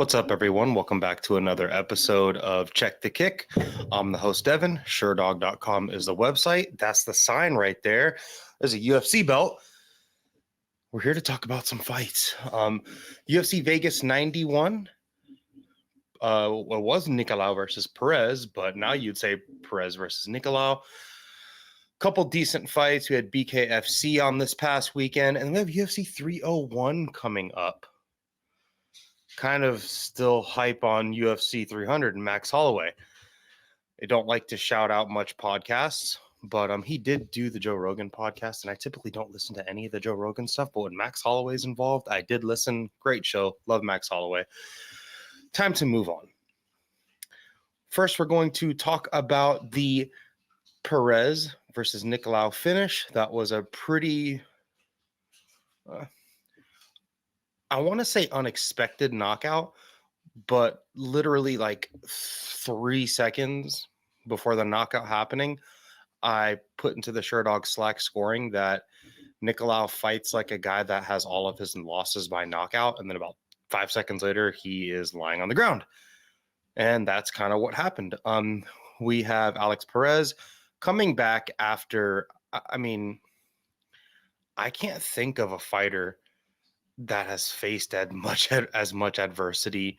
What's up, everyone? Welcome back to another episode of Check the Kick. I'm the host, Devin. Sherdog.com is the website. That's the sign right there. There's a UFC belt. We're here to talk about some fights. UFC Vegas 91. It was Nicolau versus Perez, but now you'd say Perez versus Nicolau. Couple decent fights. We had BKFC on this past weekend, and we have UFC 301 coming up. Kind of still hype on UFC 300 and Max Holloway. I don't like to shout out much podcasts, but he did do the Joe Rogan podcast, and I typically don't listen to any of the Joe Rogan stuff, but when Max Holloway's involved, I did listen. Great show. Love Max Holloway. Time to move on. First, we're going to talk about the Perez versus Nicolau finish. That was a pretty... I want to say unexpected knockout, but literally like 3 seconds before the knockout happening, I put into the Sherdog Slack scoring that Nicolau fights like a guy that has all of his losses by knockout, and then about 5 seconds later, he is lying on the ground. And that's kind of what happened. We have Alex Perez coming back after, I can't think of a fighter that has faced as much adversity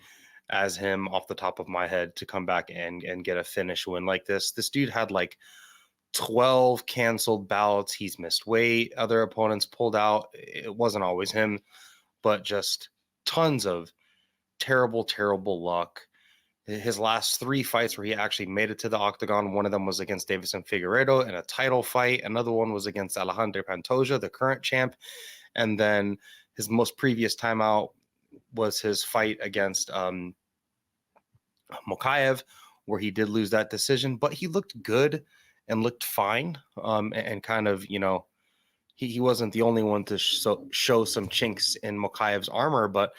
as him off the top of my head to come back and get a finish win like this. This dude had like 12 canceled bouts. He's missed weight. Other opponents pulled out. It wasn't always him, but just tons of terrible, terrible luck. His last 3 fights where he actually made it to the octagon, one of them was against Davison Figueiredo in a title fight. Another one was against Alexandre Pantoja, the current champ. And then his most previous timeout was his fight against Mokaev, where he did lose that decision, but he looked good and looked fine. And kind of, he wasn't the only one to show some chinks in Mokaev's armor, but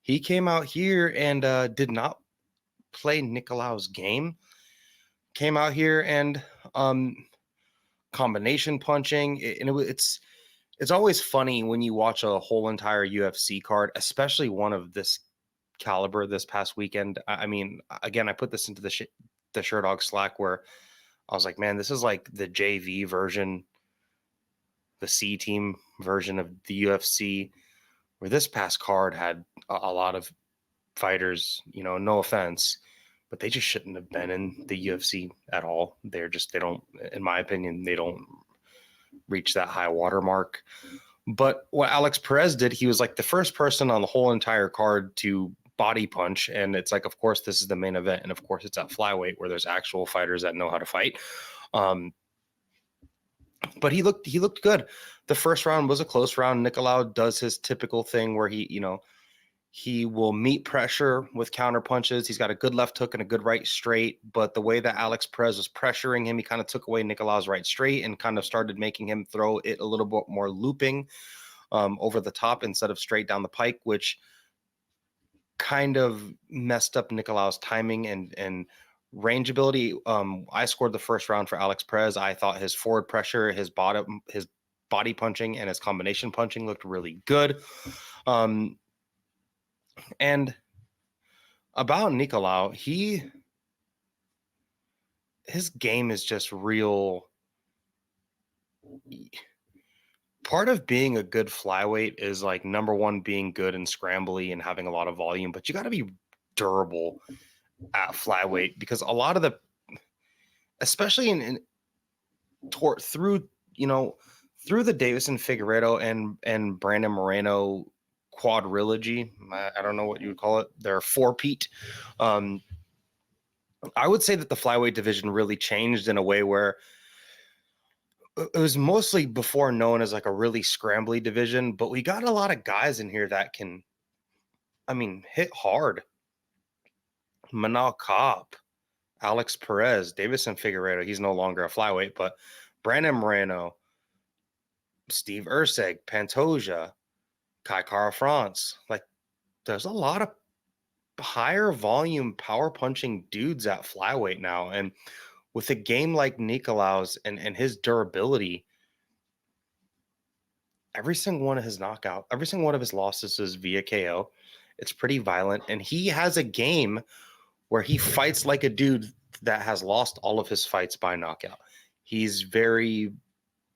he came out here and did not play Nicolau's game. Came out here and combination punching, and it's always funny when you watch a whole entire UFC card, especially one of this caliber this past weekend. I mean, again, I put this into the Sherdog Slack where I was like, man, this is like the JV version, the C team version of the UFC, where this past card had a lot of fighters, no offense, but they just shouldn't have been in the UFC at all. They don't, in my opinion, they don't reach that high water mark. But what Alex Perez did, he was like the first person on the whole entire card to body punch. And it's like, of course, this is the main event. And of course, it's at flyweight where there's actual fighters that know how to fight. But he looked good. The first round was a close round. Nicolau does his typical thing where he will meet pressure with counter punches. He's got a good left hook and a good right straight. But the way that Alex Perez was pressuring him, he kind of took away Nicolau's right straight and kind of started making him throw it a little bit more looping over the top instead of straight down the pike, which kind of messed up Nicolau's timing and range ability. I scored the first round for Alex Perez. I thought his forward pressure, his body punching, and his combination punching looked really good. And about Nicolau, his game is just real. Part of being a good flyweight is like number one, being good and scrambly and having a lot of volume, but you got to be durable at flyweight because a lot of especially through the Davison Figueiredo and Brandon Moreno quadrilogy. I don't know what you would call it. They're four-peat. I would say that the flyweight division really changed in a way where it was mostly before known as like a really scrambly division, but we got a lot of guys in here that can, hit hard. Manal Cobb, Alex Perez, Davison Figueiredo. He's no longer a flyweight, but Brandon Moreno, Steve Erceg, Pantoja, Kai Kara France. Like, there's a lot of higher volume power punching dudes at flyweight now. And with a game like Nicolau's and his durability, every single one of his losses is via KO. It's pretty violent. And he has a game where he fights like a dude that has lost all of his fights by knockout. He's very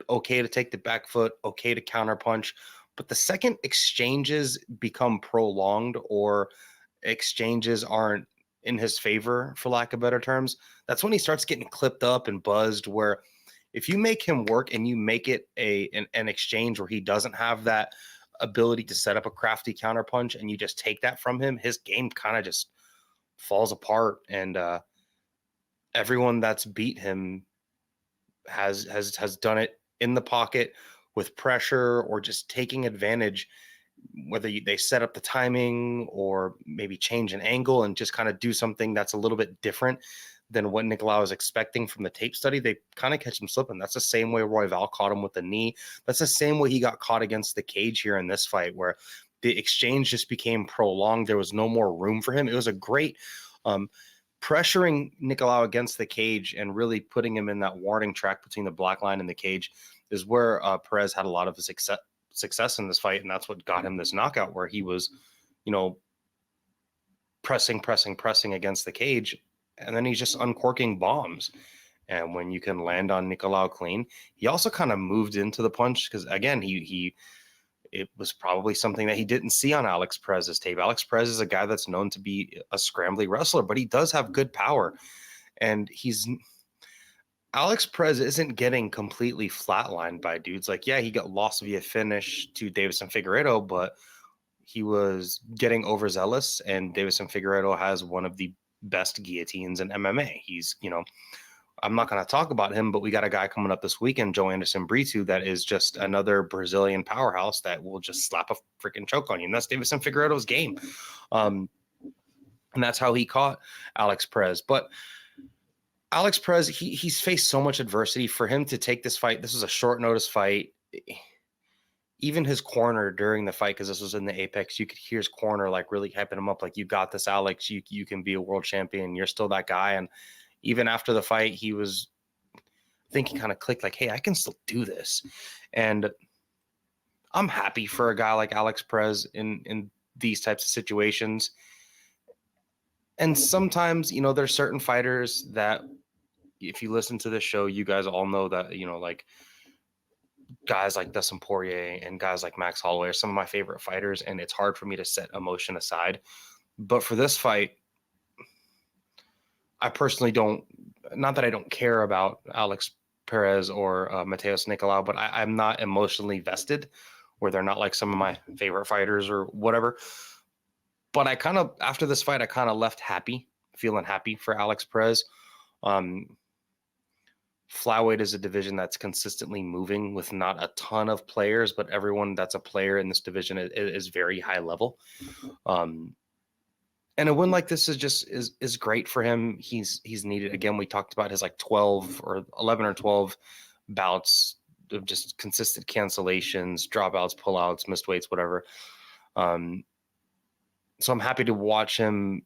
okay to take the back foot, okay to counterpunch. But the second exchanges become prolonged or exchanges aren't in his favor, for lack of better terms, that's when he starts getting clipped up and buzzed. Where if you make him work and you make it an exchange where he doesn't have that ability to set up a crafty counterpunch and you just take that from him, his game kind of just falls apart. And everyone that's beat him has done it in the pocket with pressure or just taking advantage, whether they set up the timing or maybe change an angle and just kind of do something that's a little bit different than what Nicolau is expecting from the tape study. They kind of catch him slipping. That's the same way Royval caught him with the knee. That's the same way he got caught against the cage here in this fight, where the exchange just became prolonged. There was no more room for him. It was a great pressuring Nicolau against the cage and really putting him in that warning track between the black line and the cage is where Perez had a lot of his success in this fight. And that's what got him this knockout, where he was, pressing against the cage. And then he's just uncorking bombs. And when you can land on Nicolau clean, he also kind of moved into the punch because, again, it was probably something that he didn't see on Alex Perez's tape. Alex Perez is a guy that's known to be a scrambly wrestler, but he does have good power. And Alex Perez isn't getting completely flatlined by dudes. Like, yeah, he got lost via finish to Davison Figueiredo, but he was getting overzealous, and Davison Figueiredo has one of the best guillotines in MMA. He's, I'm not going to talk about him, but we got a guy coming up this weekend, Joe Anderson Brito, that is just another Brazilian powerhouse that will just slap a freaking choke on you. And that's Davison Figueiredo's game. And that's how he caught Alex Perez. But Alex Perez, he's faced so much adversity. For him to take this fight, this was a short notice fight. Even his corner during the fight, because this was in the Apex, you could hear his corner like really hyping him up, like, you got this, Alex. You can be a world champion. You're still that guy. And even after the fight, he was thinking, kind of clicked, like, hey, I can still do this. And I'm happy for a guy like Alex Perez in these types of situations. And sometimes, there's certain fighters that, if you listen to this show, you guys all know that, like guys like Dustin Poirier and guys like Max Holloway are some of my favorite fighters, and it's hard for me to set emotion aside. But for this fight, I personally not that I don't care about Alex Perez or Matheus Nicolau, but I'm not emotionally vested, where they're not like some of my favorite fighters or whatever. But after this fight, I kind of left feeling happy for Alex Perez. Flyweight is a division that's consistently moving with not a ton of players, but everyone that's a player in this division is very high level. And a win like this is great for him. He's needed. Again, we talked about his like 12 or 11 or 12 bouts of just consistent cancellations, dropouts, pullouts, missed weights, whatever. So I'm happy to watch him,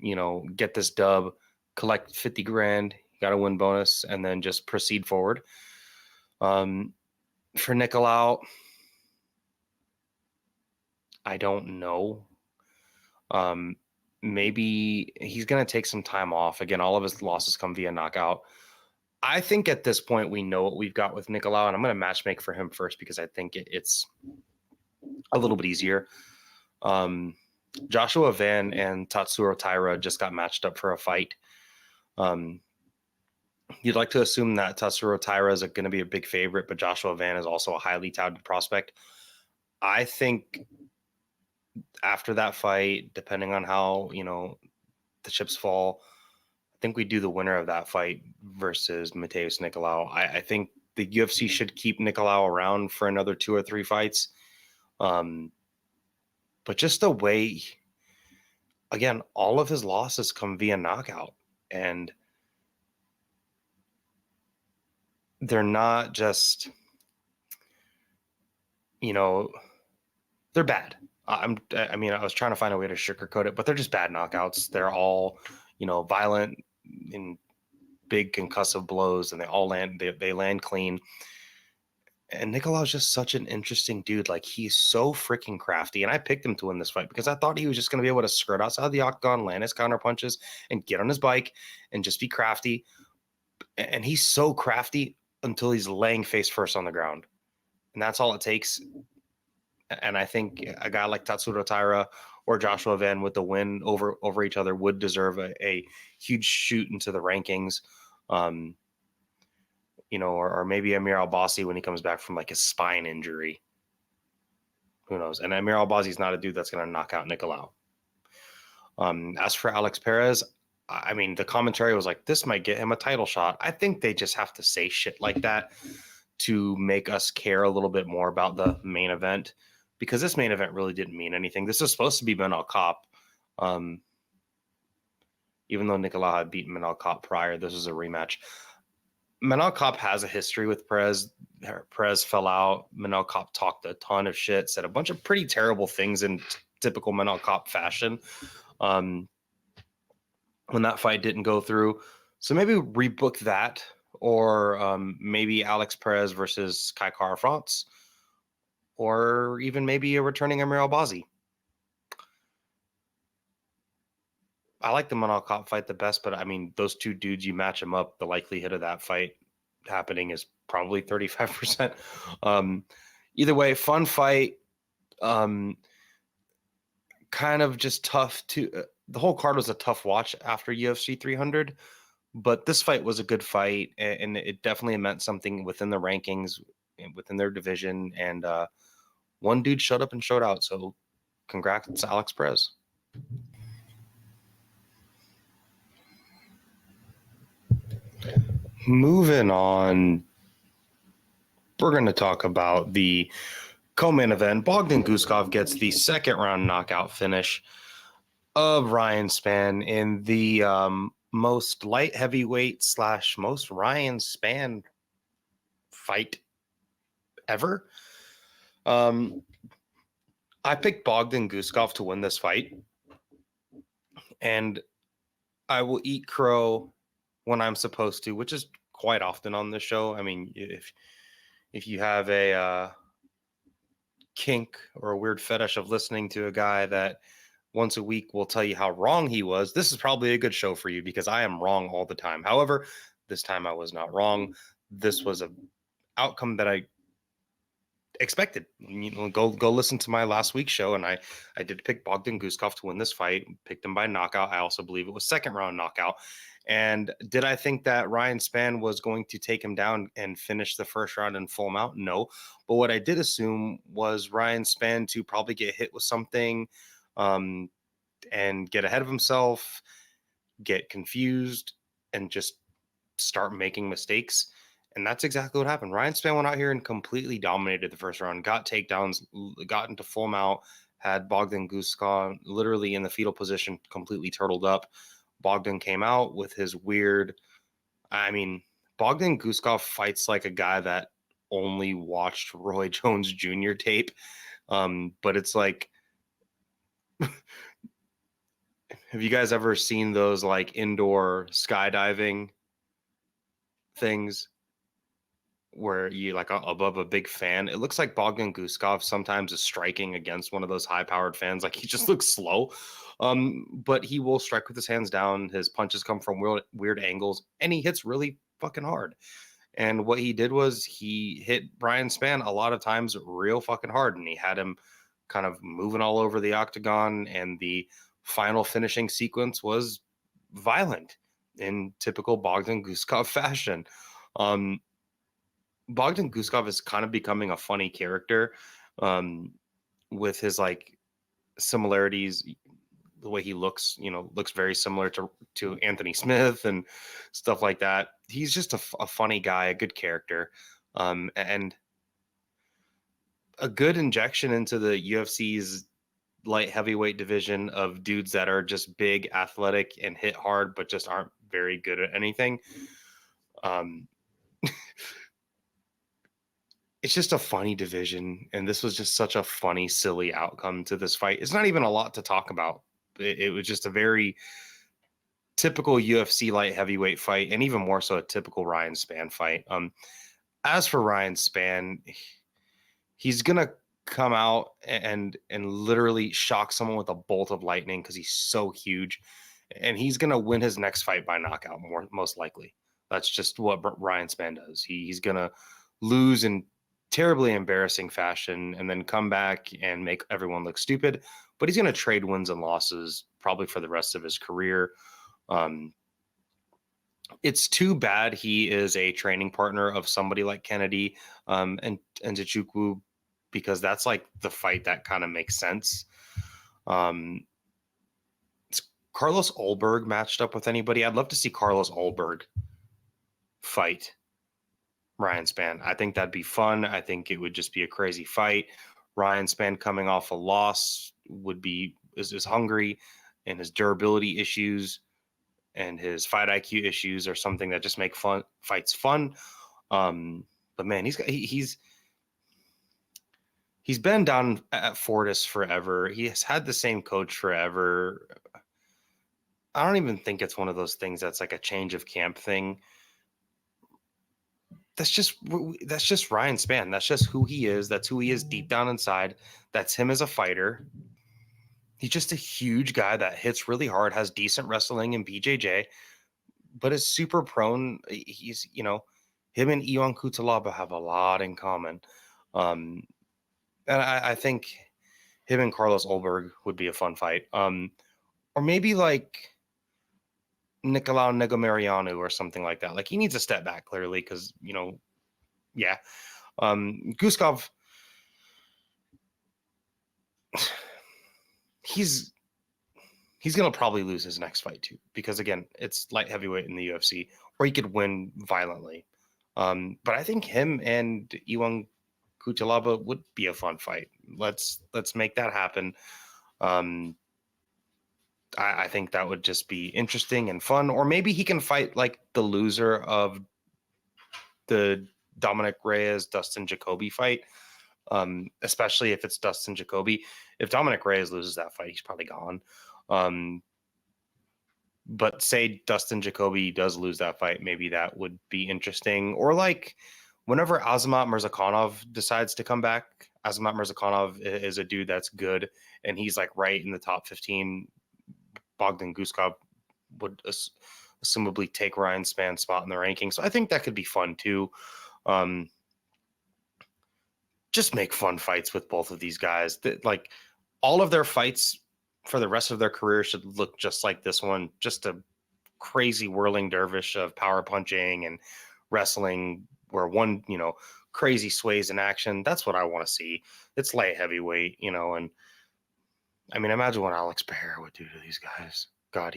get this dub, collect 50 grand, got a win bonus, and then just proceed forward. For Nicolau, I don't know. Maybe he's going to take some time off. Again, all of his losses come via knockout. I think at this point we know what we've got with Nicolau, and I'm going to matchmake for him first because I think it's a little bit easier. Joshua Van and Tatsuro Taira just got matched up for a fight. You'd like to assume that Tatsuro Taira is going to be a big favorite, but Joshua Van is also a highly touted prospect. I think after that fight, depending on how, the chips fall, I think we do the winner of that fight versus Matheus Nicolau. I think the UFC should keep Nicolau around for another 2 or 3 fights. But just the way, again, all of his losses come via knockout, and they're not just, they're bad. I was trying to find a way to sugarcoat it, but they're just bad knockouts. They're all, violent in big concussive blows, and they all land, they land clean. And Nicolau is just such an interesting dude. Like, he's so freaking crafty. And I picked him to win this fight because I thought he was just going to be able to skirt outside the octagon, land his counter punches, and get on his bike and just be crafty. And he's so crafty until he's laying face first on the ground. And that's all it takes. And I think a guy like Tatsuro Taira or Joshua Van with the win over each other would deserve a huge shoot into the rankings. Or maybe Amir Albasi when he comes back from like a spine injury. Who knows? And Amir Albasi is not a dude that's going to knock out Nicolau. As for Alex Perez, I mean, the commentary was like, this might get him a title shot. I think they just have to say shit like that to make us care a little bit more about the main event, because this main event really didn't mean anything. This is supposed to be Manal Cop. Even though Nicolau had beaten Manal Cop prior, this is a rematch. Manal Cop has a history with Perez. Perez fell out. Manal Cop talked a ton of shit, said a bunch of pretty terrible things in typical Manal Cop fashion when that fight didn't go through. So maybe rebook that, or maybe Alex Perez versus Kai Kara France, or even maybe a returning Amir Albasi. I like the Manal Cop fight the best, but I mean, those two dudes, you match them up, the likelihood of that fight happening is probably 35%. Either way, fun fight. Kind of just tough to the whole card was a tough watch after UFC 300, but this fight was a good fight, and it definitely meant something within the rankings, within their division, and one dude showed up and showed out. So congrats to Alex Perez. Moving on, we're going to talk about the co-main event. Bogdan Guskov gets the second round knockout finish of Ryan Spann in the most light heavyweight / most Ryan Spann fight ever. I picked Bogdan Guskov to win this fight, and I will eat crow when I'm supposed to, which is quite often on this show. I mean, if you have a kink or a weird fetish of listening to a guy that once a week will tell you how wrong he was, this is probably a good show for you, because I am wrong all the time. However, this time I was not wrong. This was an outcome that I expected. Go listen to my last week's show, and I did pick Bogdan Guskov to win this fight. Picked him by knockout. I also believe it was second round knockout. And did I think that Ryan Spann was going to take him down and finish the first round and full him out? No. But what I did assume was Ryan Spann to probably get hit with something and get ahead of himself, get confused, and just start making mistakes. And that's exactly what happened. Ryan Spann went out here and completely dominated the first round, got takedowns, got into full mount, had Bogdan Guskov literally in the fetal position, completely turtled up. Bogdan came out with his weird, Bogdan Guskov fights like a guy that only watched Roy Jones Jr. tape. But it's like, have you guys ever seen those like indoor skydiving things where you like above a big fan? It looks like Bogdan Guskov sometimes is striking against one of those high-powered fans. Like, he just looks slow, but he will strike with his hands down. His punches come from weird angles, and he hits really fucking hard. And what he did was he hit Ryan Spann a lot of times real fucking hard, and he had him kind of moving all over the octagon, and the final finishing sequence was violent in typical Bogdan Guskov fashion. Bogdan Guskov is kind of becoming a funny character with his like similarities. The way he looks, looks very similar to Anthony Smith and stuff like that. He's just a funny guy, a good character, and a good injection into the UFC's light heavyweight division of dudes that are just big, athletic, and hit hard, but just aren't very good at anything. It's just a funny division, and this was just such a funny, silly outcome to this fight. It's not even a lot to talk about. It was just a very typical UFC light heavyweight fight, and even more so a typical Ryan Spann fight. As for Ryan Spann, he's gonna come out and literally shock someone with a bolt of lightning because he's so huge, and he's gonna win his next fight by knockout, most likely. That's just what Ryan Spann does. He's gonna lose in terribly embarrassing fashion and then come back and make everyone look stupid. But he's gonna trade wins and losses probably for the rest of his career. It's too bad he is a training partner of somebody like Kennedy and Nzechukwu, because that's like the fight that kind of makes sense. It's Carlos Ulberg matched up with anybody. I'd love to see Carlos Ulberg fight Ryan Spann. I think that'd be fun. I think it would just be a crazy fight. Ryan Spann coming off a loss is hungry, and his durability issues and his fight IQ issues are something that just make fights fun. But man, he's been down at Fortis forever. He has had the same coach forever. I don't even think it's one of those things that's like a change of camp thing. That's just Ryan Spann. That's just who he is. That's who he is deep down inside. That's him as a fighter. He's just a huge guy that hits really hard, has decent wrestling in BJJ, but is super prone. He's, him and Ion Cutelaba have a lot in common. And I think him and Carlos Ulberg would be a fun fight. Or maybe like Nicolau Negomarianu or something like that. Like, he needs a step back, clearly, because, yeah. Guskov, he's going to probably lose his next fight too, because again, it's light heavyweight in the UFC, or he could win violently. But I think him and Iwan Cutelaba would be a fun fight. Let's make that happen. I think that would just be interesting and fun. Or maybe he can fight like the loser of the Dominic Reyes Dustin Jacoby fight. Especially if it's Dustin Jacoby. If Dominic Reyes loses that fight, he's probably gone. But say Dustin Jacoby does lose that fight, maybe that would be interesting. Or like whenever Azamat Mirzakhanov decides to come back, Azamat Mirzakhanov is a dude that's good, and he's like right in the top 15. Bogdan Guskov would assumably take Ryan Spann's spot in the ranking. So I think that could be fun too. Just make fun fights with both of these guys. Like, all of their fights for the rest of their career should look just like this one. Just a crazy whirling dervish of power punching and wrestling, where one, crazy sways in action. That's what I want to see. It's light heavyweight, and I mean, imagine what Alex Pereira would do to these guys. God,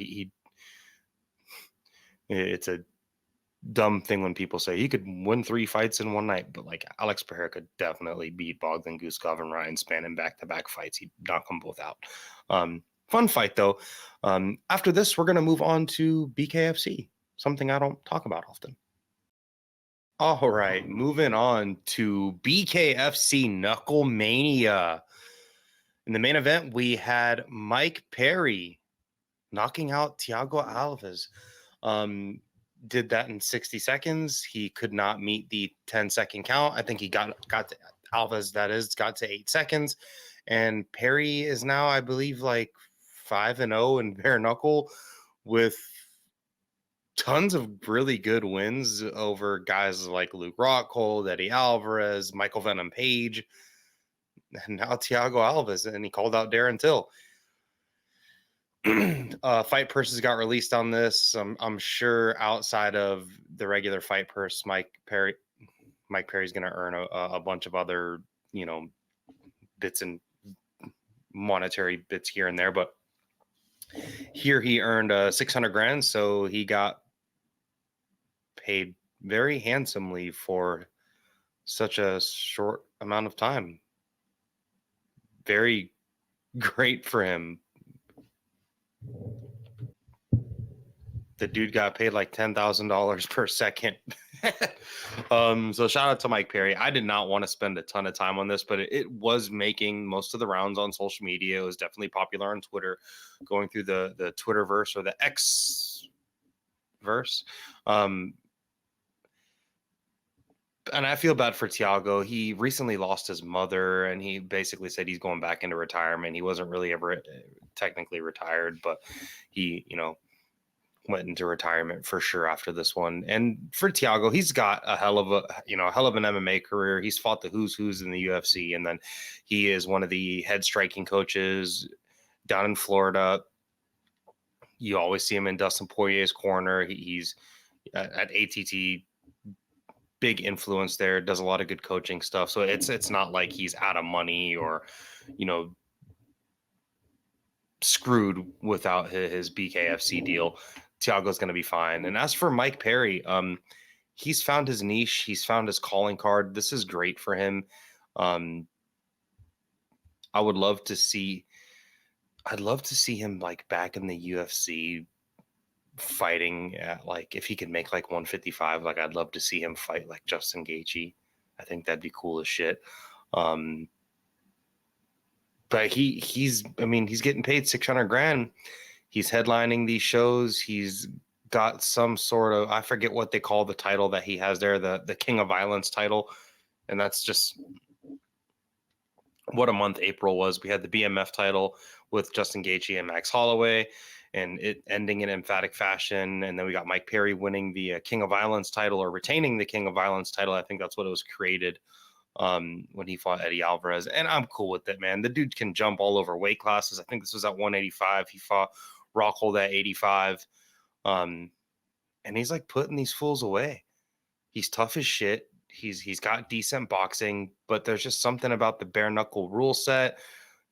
it's a dumb thing when people say he could win 3 fights in one night, but like Alex Pereira could definitely beat Bogdan Guskov and Ryan Spann in back-to-back fights. He'd knock them both out. Fun fight though. After this, we're going to move on to BKFC, something I don't talk about often. All right, moving on to BKFC Knucklemania. In the main event, we had Mike Perry knocking out Thiago Alves. Did that in 60 seconds. He could not meet the 10-second count. I think he got to Alves, got to 8 seconds. And Perry is now, I believe, like 5-0 in bare knuckle, with tons of really good wins over guys like Luke Rockhold, Eddie Alvarez, Michael Venom Page, and now Thiago Alves. And he called out Darren Till. Fight purses got released on this. I'm sure outside of the regular fight purse, Mike Perry's going to earn a bunch of other, bits and monetary bits here and there. But here he earned 600 grand, so he got paid very handsomely for such a short amount of time. Very great for him. The dude got paid like $10,000 per second. So shout out to Mike Perry. I did not want to spend a ton of time on this, but it was making most of the rounds on social media. It was definitely popular on Twitter, going through the Twitterverse or the X verse. And I feel bad for Thiago. He recently lost his mother, and he basically said he's going back into retirement. He wasn't really ever technically retired, but he, went into retirement for sure after this one. And for Thiago, he's got a hell of an MMA career. He's fought the who's in the UFC, and then he is one of the head striking coaches down in Florida. You always see him in Dustin Poirier's corner. He's at ATT, big influence there, does a lot of good coaching stuff. So it's not like he's out of money or, screwed without his BKFC deal. Thiago's going to be fine. And as for Mike Perry, he's found his niche. He's found his calling card. This is great for him. I would love to see. I'd love to see him like back in the UFC fighting at like, if he could make like 155, like I'd love to see him fight like Justin Gaethje. I think that'd be cool as shit. But he's getting paid $600,000. He's headlining these shows. He's got some sort of, I forget what they call the title that he has there, the King of Violence title. And that's just what a month April was. We had the BMF title with Justin Gaethje and Max Holloway, and it ending in emphatic fashion. And then we got Mike Perry winning the King of Violence title, or retaining the King of Violence title. I think that's what it was created when he fought Eddie Alvarez. And I'm cool with it, man. The dude can jump all over weight classes. I think this was at 185. He fought Rockhold at 85. And he's like putting these fools away. He's tough as shit. He's got decent boxing, but there's just something about the bare knuckle rule set,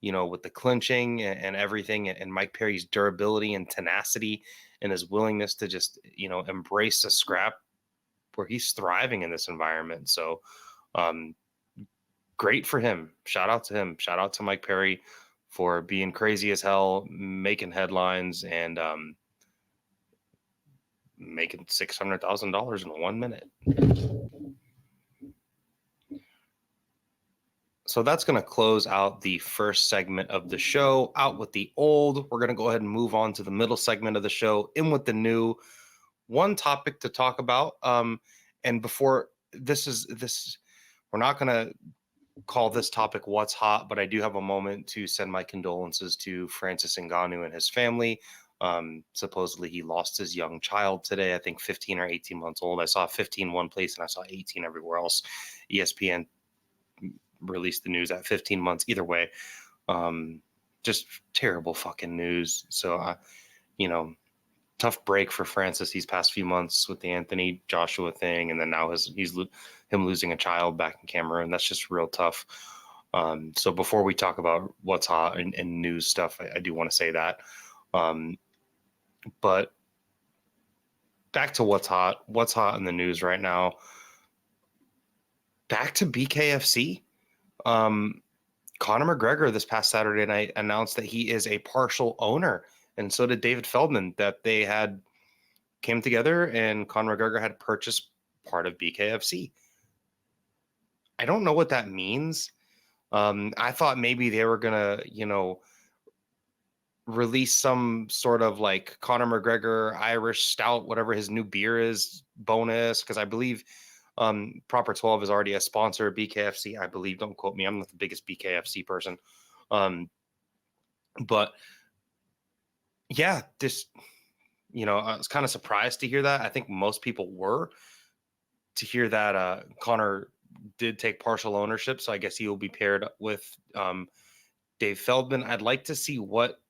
with the clinching and everything, and Mike Perry's durability and tenacity and his willingness to just, embrace a scrap, where he's thriving in this environment. So, great for him. Shout out to him. Shout out to Mike Perry for being crazy as hell, making headlines, and making $600,000 in 1 minute. So that's going to close out the first segment of the show, out with the old. We're going to go ahead and move on to the middle segment of the show, in with the new. One topic to talk about. And before this, we're not going to call this topic What's Hot, but I do have a moment to send my condolences to Francis Ngannou and his family. Supposedly he lost his young child today, I think 15 or 18 months old. I saw 15 one place and I saw 18 everywhere else. ESPN released the news at 15 months. Either way, just terrible fucking news. So, tough break for Francis these past few months with the Anthony Joshua thing, and then now him losing a child back in Cameroon. That's just real tough. So before we talk about what's hot and news stuff, I do want to say that. But back to what's hot in the news right now. Back to BKFC. Conor McGregor this past Saturday night announced that he is a partial owner, and so did David Feldman, that they had came together and Conor McGregor had purchased part of BKFC. I don't know what that means. I thought maybe they were going to, release some sort of like Conor McGregor Irish Stout, whatever his new beer is, bonus, because I believe Proper 12 is already a sponsor of BKFC, I believe. Don't quote me. I'm not the biggest BKFC person. But yeah, just, I was kind of surprised to hear that. I think most people were, to hear that Conor did take partial ownership. So I guess he will be paired up with Dave Feldman. I'd like to see what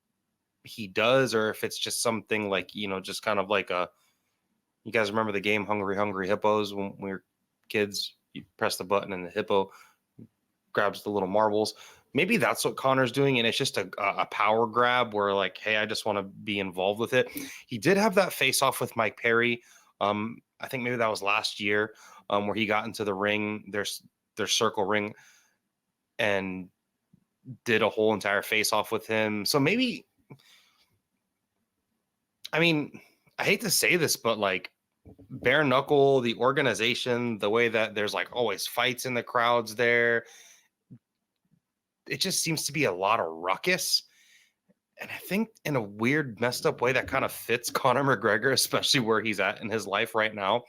he does, or if it's just something like, just kind of like you guys remember the game Hungry Hungry Hippos when we were kids? You press the button and the hippo grabs the little marbles. Maybe that's what Conor's doing, and it's just a power grab where like, hey, I just want to be involved with it. He did have that face-off with Mike Perry. I think maybe that was last year, where he got into the ring, their circle ring, and did a whole entire face-off with him. So maybe, I hate to say this, but like, bare knuckle, the organization, the way that there's like always fights in the crowds there, it just seems to be a lot of ruckus. And I think in a weird, messed up way that kind of fits Conor McGregor, especially where he's at in his life right now.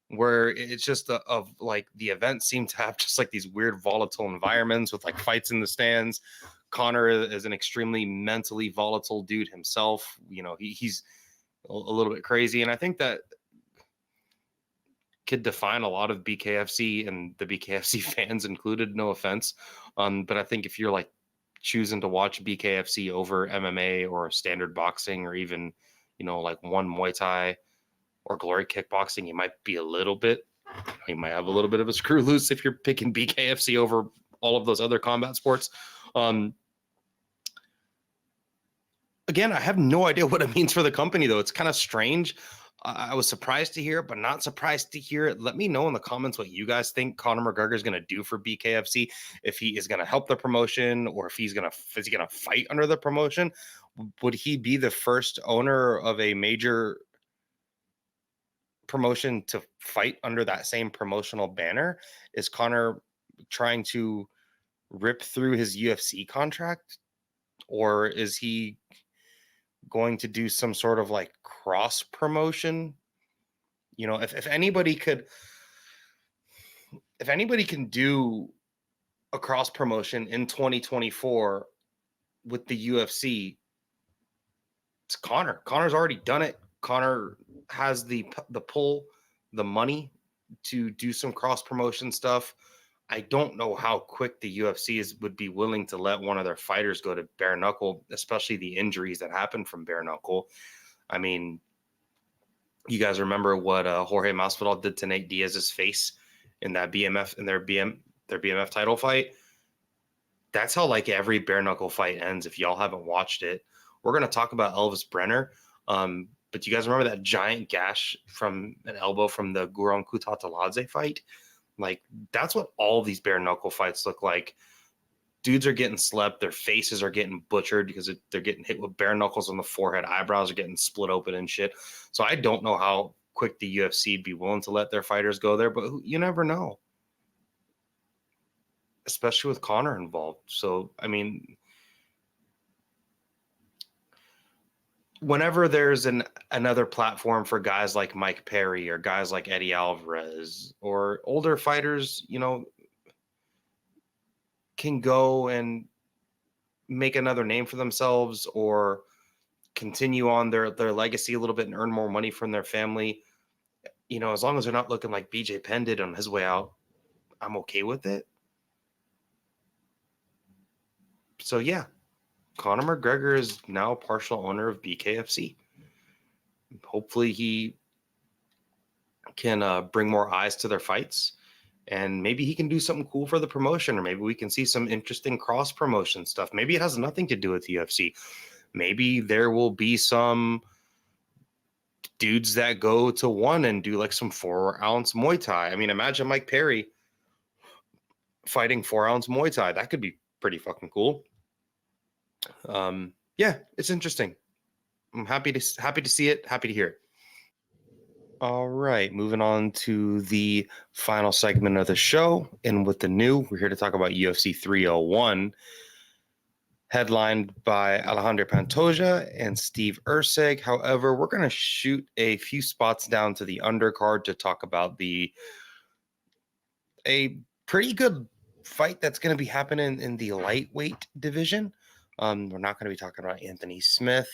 where it's just of like the events seem to have just like these weird volatile environments with like fights in the stands. Conor is an extremely mentally volatile dude himself. You know, he's a little bit crazy, and I think that could define a lot of BKFC and the BKFC fans included. No offense, but I think if you're like choosing to watch BKFC over MMA or standard boxing or even, you know, like one Muay Thai or glory kickboxing, you might be a little bit, you might have a little bit of a screw loose if you're picking BKFC over all of those other combat sports. Again, I have no idea what it means for the company, though. It's kind of strange. I was surprised to hear it, but not surprised to hear it. Let me know in the comments what you guys think Conor McGregor is going to do for BKFC. If he is going to help the promotion, or if is he going to fight under the promotion. Would he be the first owner of a major promotion to fight under that same promotional banner? Is Conor trying to rip through his UFC contract, or is he going to do some sort of like cross promotion? You know, if anybody can do a cross promotion in 2024 with the UFC, it's Conor. Conor's already done it. Conor has the pull, the money to do some cross promotion stuff. I don't know how quick the UFC would be willing to let one of their fighters go to bare knuckle, especially the injuries that happened from bare knuckle. I mean, you guys remember what Jorge Masvidal did to Nate Diaz's face in that their BMF title fight? That's how like every bare knuckle fight ends. If y'all haven't watched it, we're gonna talk about Elves Brener. But you guys remember that giant gash from an elbow from the Guram Kutataladze fight? Like, that's what all these bare knuckle fights look like. Dudes are getting slept. Their faces are getting butchered because they're getting hit with bare knuckles on the forehead. Eyebrows are getting split open and shit. So I don't know how quick the UFC would be willing to let their fighters go there, but you never know, especially with Conor involved. So, I mean, whenever there's another platform for guys like Mike Perry or guys like Eddie Alvarez or older fighters, you know, can go and make another name for themselves or continue on their legacy a little bit and earn more money from their family, you know, as long as they're not looking like BJ Penn did on his way out, I'm okay with it. So yeah, Conor McGregor is now a partial owner of BKFC. Hopefully he can bring more eyes to their fights, and maybe he can do something cool for the promotion, or maybe we can see some interesting cross promotion stuff. Maybe it has nothing to do with the UFC. Maybe there will be some dudes that go to one and do like some 4-ounce Muay Thai. I mean, imagine Mike Perry fighting 4-ounce Muay Thai. That could be pretty fucking cool. Yeah, it's interesting. I'm happy to see it. Happy to hear it. All right, moving on to the final segment of the show. And with the new, we're here to talk about UFC 301, headlined by Alexandre Pantoja and Steve Erceg. However, we're going to shoot a few spots down to the undercard to talk about a pretty good fight that's going to be happening in the lightweight division. We're not going to be talking about Anthony Smith.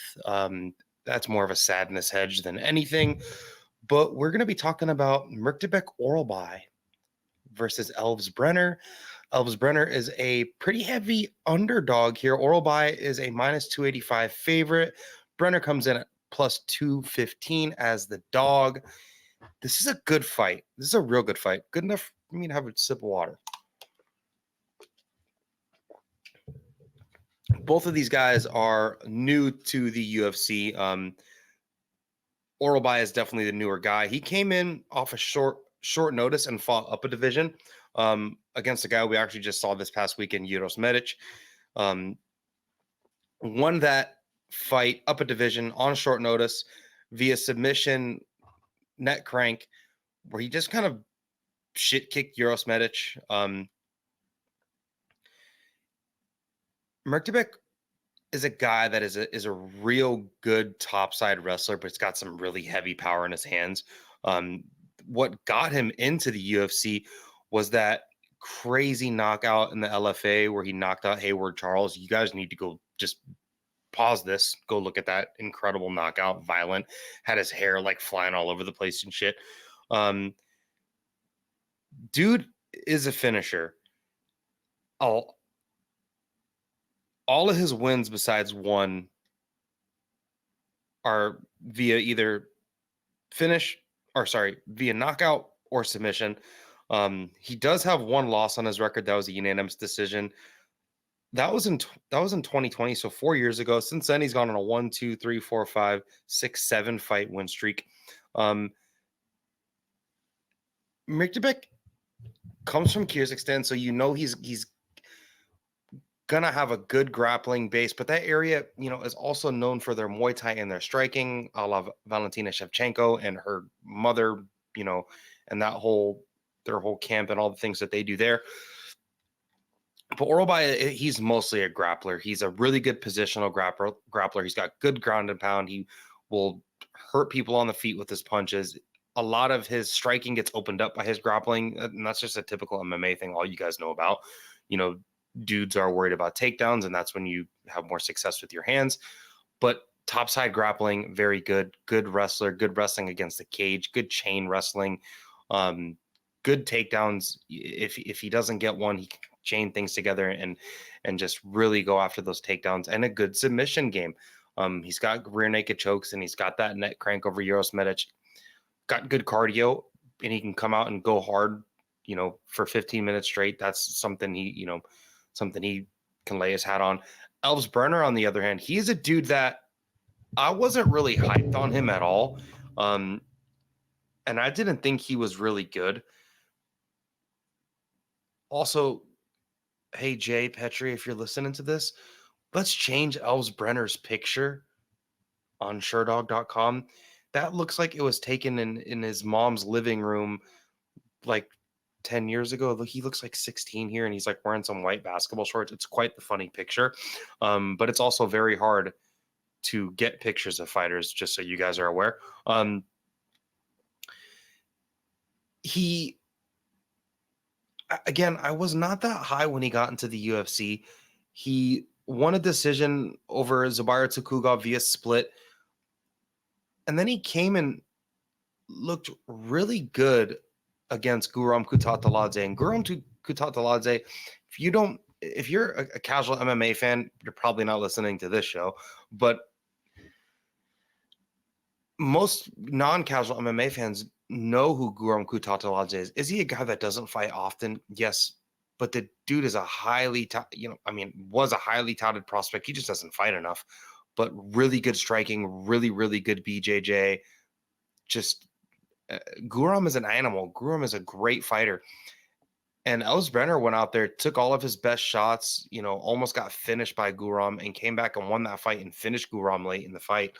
That's more of a sadness hedge than anything. But we're going to be talking about Myktybek Orolbai versus Elves Brener. Elves Brener is a pretty heavy underdog here. Orolbai is a minus 285 favorite. Brener comes in at plus 215 as the dog. This is a good fight. This is a real good fight. Good enough for me to have a sip of water. Both of these guys are new to the UFC. Orolbai is definitely the newer guy. He came in off a short notice and fought up a division against a guy we actually just saw this past weekend, Uros Medic. Won that fight up a division on short notice via submission net crank, where he just kind of shit kicked Uros Medic. Myktybek is a guy that is a real good topside wrestler, but it's got some really heavy power in his hands. what got him into the UFC was that crazy knockout in the LFA where he knocked out Hayward Charles. You guys need to go just pause this, go look at that incredible knockout, violent, had his hair like flying all over the place and shit. Dude is a finisher. All of his wins besides one are via either via knockout or submission. He does have one loss on his record. That was a unanimous decision. That was in 2020, so 4 years ago. Since then, he's gone on a 1, 2, 3, 4, 5, 6, 7 fight win streak. Myktybek comes from Kyrgyzstan, so you know he's gonna have a good grappling base, but that area, is also known for their Muay Thai and their striking, a la Valentina Shevchenko and her mother, and their whole camp and all the things that they do there. But Orolbai, he's mostly a grappler. He's a really good positional grappler. He's got good ground and pound. He will hurt people on the feet with his punches. A lot of his striking gets opened up by his grappling, and that's just a typical MMA thing. All you guys know about, dudes are worried about takedowns, and that's when you have more success with your hands. But topside grappling, very good wrestler, good wrestling against the cage, good chain wrestling, good takedowns. If he doesn't get one, he can chain things together and just really go after those takedowns, and a good submission game. He's got rear naked chokes, and he's got that net crank over Uros Medic. Got good cardio, and he can come out and go hard, for 15 minutes straight. That's something he can lay his hat on. Elves Brener, on the other hand, he's a dude that I wasn't really hyped on him at all. And I didn't think he was really good. Also, hey, Jay Petrie, if you're listening to this, let's change Elves Brenner's picture on Sherdog.com. That looks like it was taken in his mom's living room like 10 years ago. Look, he looks like 16 here, and he's like wearing some white basketball shorts. It's quite the funny picture. But it's also very hard to get pictures of fighters, just so you guys are aware. Again, I was not that high when he got into the UFC. He won a decision over Zubair Tukhugov via split. And then he came and looked really good against Guram Kutateladze. And Guram Kutateladze, if you're a casual MMA fan, you're probably not listening to this show. But most non-casual MMA fans know who Guram Kutateladze is. Is he a guy that doesn't fight often? Yes. But the dude is was a highly touted prospect. He just doesn't fight enough. But really good striking, really, really good BJJ. Just Guram is an animal. Guram is a great fighter. And Elves Brener went out there, took all of his best shots, almost got finished by Guram, and came back and won that fight and finished Guram late in the fight.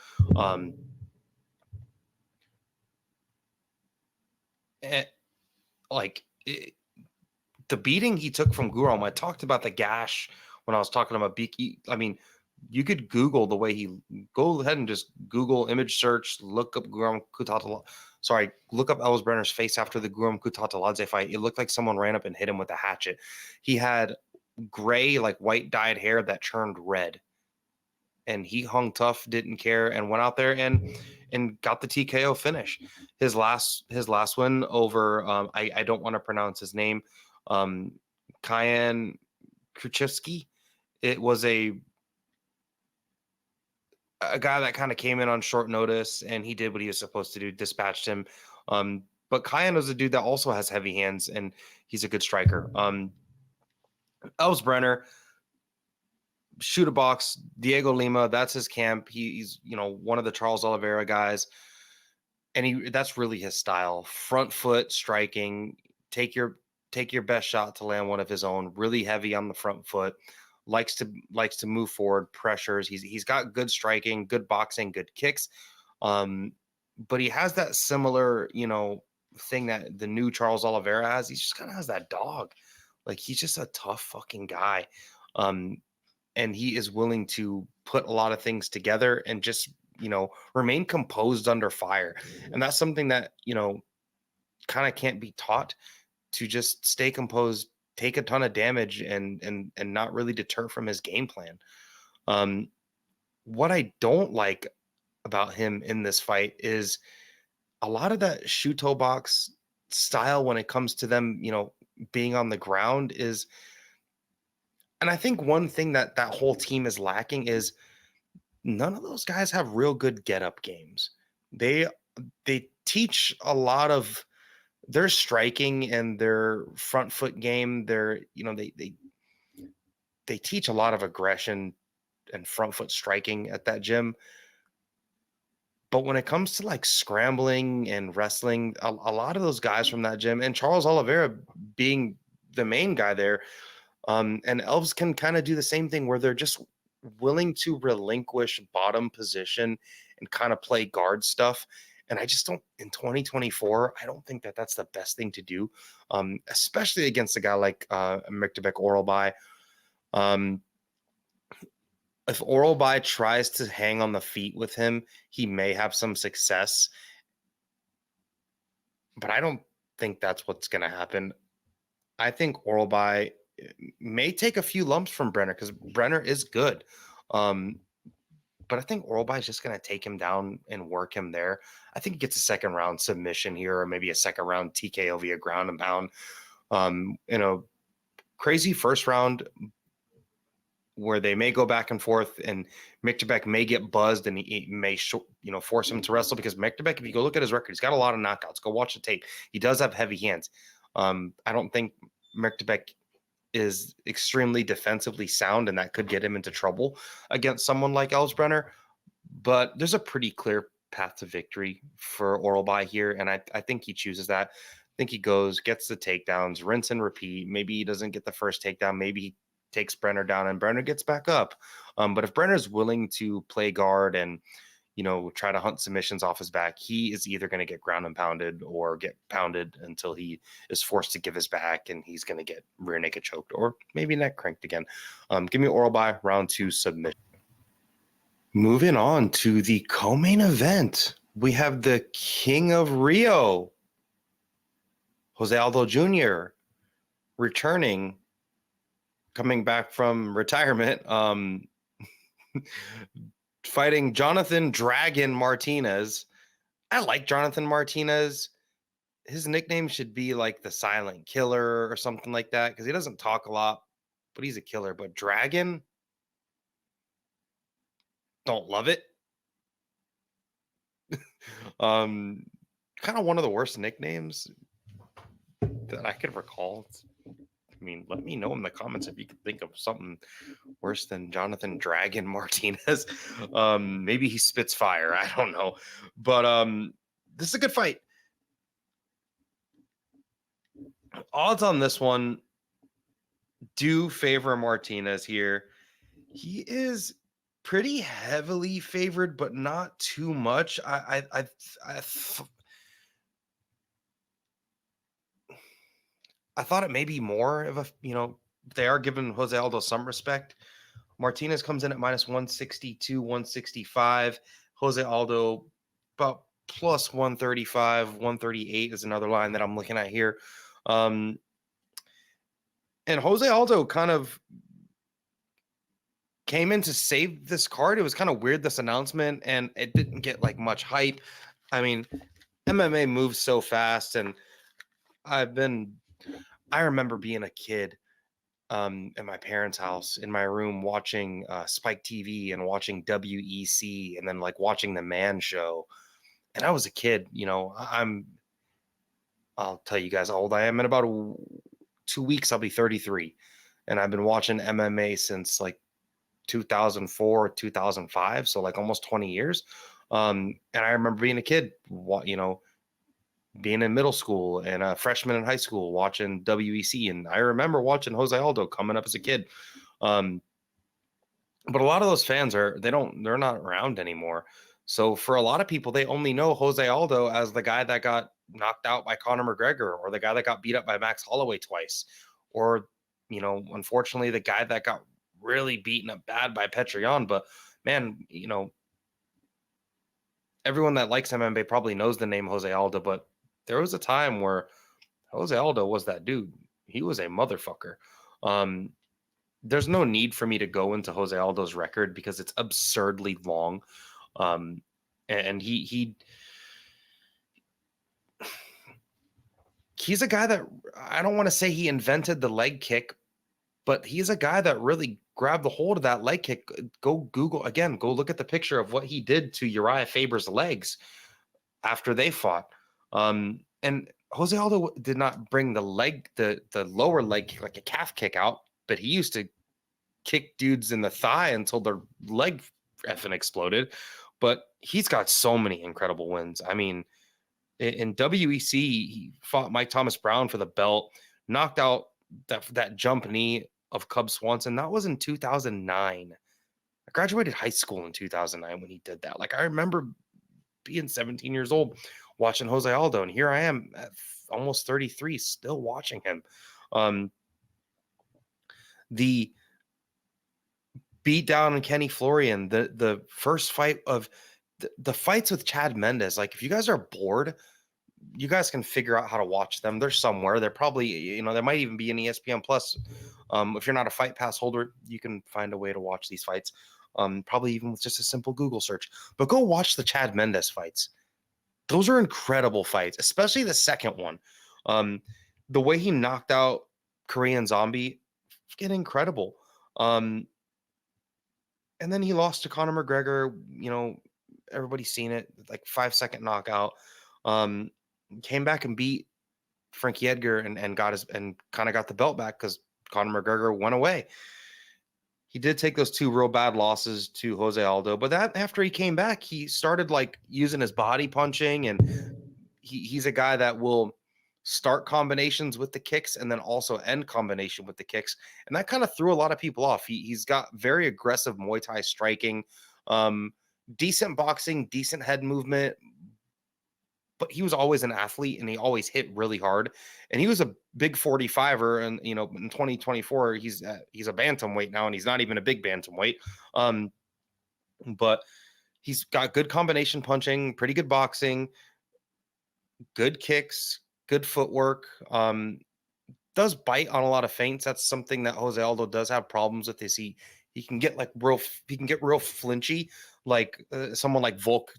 The beating he took from Guram, I talked about the gash when I was talking about BK. You could Google the way go ahead and just Google image search, look up Guram Kutateladze. Look up Elves Brener's face after the Guram Kutateladze fight. It looked like someone ran up and hit him with a hatchet. He had gray, like white dyed hair that turned red. And he hung tough, didn't care, and went out there and got the TKO finish. His last win over I don't want to pronounce his name, Kyan Kuchevsky. It was a guy that kind of came in on short notice, and he did what he was supposed to do, dispatched him. But Kyan is a dude that also has heavy hands, and he's a good striker. Elves Brener, shoot a box, Diego Lima, that's his camp. He's one of the Charles Oliveira guys, and that's really his style. Front foot striking, take your best shot to land one of his own. Really heavy on the front foot. Likes to move forward, pressures. He's got good striking, good boxing, good kicks. But he has that similar, thing that the new Charles Oliveira has. He just kind of has that dog. Like, he's just a tough fucking guy. And he is willing to put a lot of things together and just, remain composed under fire. And that's something that, kind of can't be taught to just stay composed, take a ton of damage, and not really deter from his game plan. What I don't like about him in this fight is a lot of that Shuto box style when it comes to them, being on the ground is, and I think one thing that whole team is lacking is none of those guys have real good get up games. They teach a lot of their striking and their front foot game. They teach a lot of aggression and front foot striking at that gym. But when it comes to like scrambling and wrestling, a lot of those guys from that gym, and Charles Oliveira being the main guy there, and Elves can kind of do the same thing where they're just willing to relinquish bottom position and kind of play guard stuff. And I just don't, in 2024, I don't think that that's the best thing to do, especially against a guy like Myktybek Orolbai. If Orolbai tries to hang on the feet with him, he may have some success. But I don't think that's what's going to happen. I think Orolbai may take a few lumps from Brener because Brener is good. But I think Orolbai is just going to take him down and work him there. I think he gets a second round submission here, or maybe a second round TKO via ground and pound. Crazy first round where they may go back and forth, and Myktybek may get buzzed, and he may force him to wrestle, because Myktybek, if you go look at his record, he's got a lot of knockouts. Go watch the tape. He does have heavy hands. I don't think Myktybek is extremely defensively sound, and that could get him into trouble against someone like Elves Brener. But there's a pretty clear path to victory for Orolbai here, and I think he chooses that. I think he goes, gets the takedowns, rinse and repeat. Maybe he doesn't get the first takedown. Maybe he takes Brener down and Brener gets back up. But if Brener is willing to play guard and, try to hunt submissions off his back, he is either going to get ground and pounded or get pounded until he is forced to give his back, and he's going to get rear naked choked or maybe neck cranked again. Give me Orolbai, round 2 submission. Moving on to the co-main event, we have the King of Rio, Jose Aldo Jr., returning, coming back from retirement, fighting Jonathan Dragon Martinez. I like Jonathan Martinez. His nickname should be like the Silent Killer or something like that, because he doesn't talk a lot, but he's a killer. But Dragon, don't love it. Kind of one of the worst nicknames that I could recall. I mean, let me know in the comments if you could think of something worse than Jonathan Dragon Martinez. Maybe he spits fire. I don't know. But this is a good fight. Odds on this one do favor Martinez here. He is pretty heavily favored, but not too much. I thought it may be more of a, they are giving Jose Aldo some respect. Martinez comes in at minus 162, 165. Jose Aldo about plus 135, 138 is another line that I'm looking at here. And Jose Aldo kind of came in to save this card. It was kind of weird, this announcement, and it didn't get like much hype. I mean, MMA moves so fast, and I remember being a kid at my parents' house in my room watching Spike TV and watching WEC and then like watching the Man Show. And I was a kid, I'll tell you guys how old I am. In about 2 weeks, I'll be 33. And I've been watching MMA since like 2004, 2005. So like almost 20 years. And I remember being a kid, being in middle school and a freshman in high school watching WEC. And I remember watching Jose Aldo coming up as a kid. But a lot of those fans they're not around anymore. So for a lot of people, they only know Jose Aldo as the guy that got knocked out by Conor McGregor, or the guy that got beat up by Max Holloway twice, or, unfortunately the guy that got really beaten up bad by Petrion. But man, everyone that likes MMA probably knows the name Jose Aldo, but there was a time where Jose Aldo was that dude. He was a motherfucker. There's no need for me to go into Jose Aldo's record because it's absurdly long. And he's a guy that, I don't want to say he invented the leg kick, but he's a guy that really grabbed the hold of that leg kick. Go look at the picture of what he did to Uriah Faber's legs after they fought. And Jose Aldo did not bring the lower leg kick, like a calf kick out, but he used to kick dudes in the thigh until their leg effing exploded. But he's got so many incredible wins. I mean, in WEC, he fought Mike Thomas Brown for the belt, knocked out that jump knee of Cub Swanson. That was in 2009. I graduated high school in 2009 when he did that. Like, I remember being 17 years old watching Jose Aldo, and here I am at almost 33 still watching him. The beat down on Kenny Florian, the first fight of the fights with Chad Mendes. Like, if you guys are bored, you guys can figure out how to watch them. They're somewhere. They're probably, there might even be an ESPN Plus. If you're not a Fight Pass holder, you can find a way to watch these fights. Probably even with just a simple Google search. But go watch the Chad Mendes fights. Those are incredible fights, especially the second one. The way he knocked out Korean Zombie, fucking incredible. And then he lost to Conor McGregor. Everybody's seen it, like 5-second knockout. Came back and beat Frankie Edgar and kind of got the belt back because Conor McGregor went away. He did take those 2 real bad losses to Jose Aldo, but that after he came back, he started like using his body punching, and he's a guy that will start combinations with the kicks and then also end combination with the kicks, and that kind of threw a lot of people off. He's got very aggressive Muay Thai striking, decent boxing, decent head movement, but he was always an athlete and he always hit really hard. And he was a big 45er. And, in 2024, he's a bantamweight now, and he's not even a big bantamweight. But he's got good combination punching, pretty good boxing, good kicks, good footwork. Does bite on a lot of feints. That's something that Jose Aldo does have problems with. Is he can get real flinchy, like someone like Volk,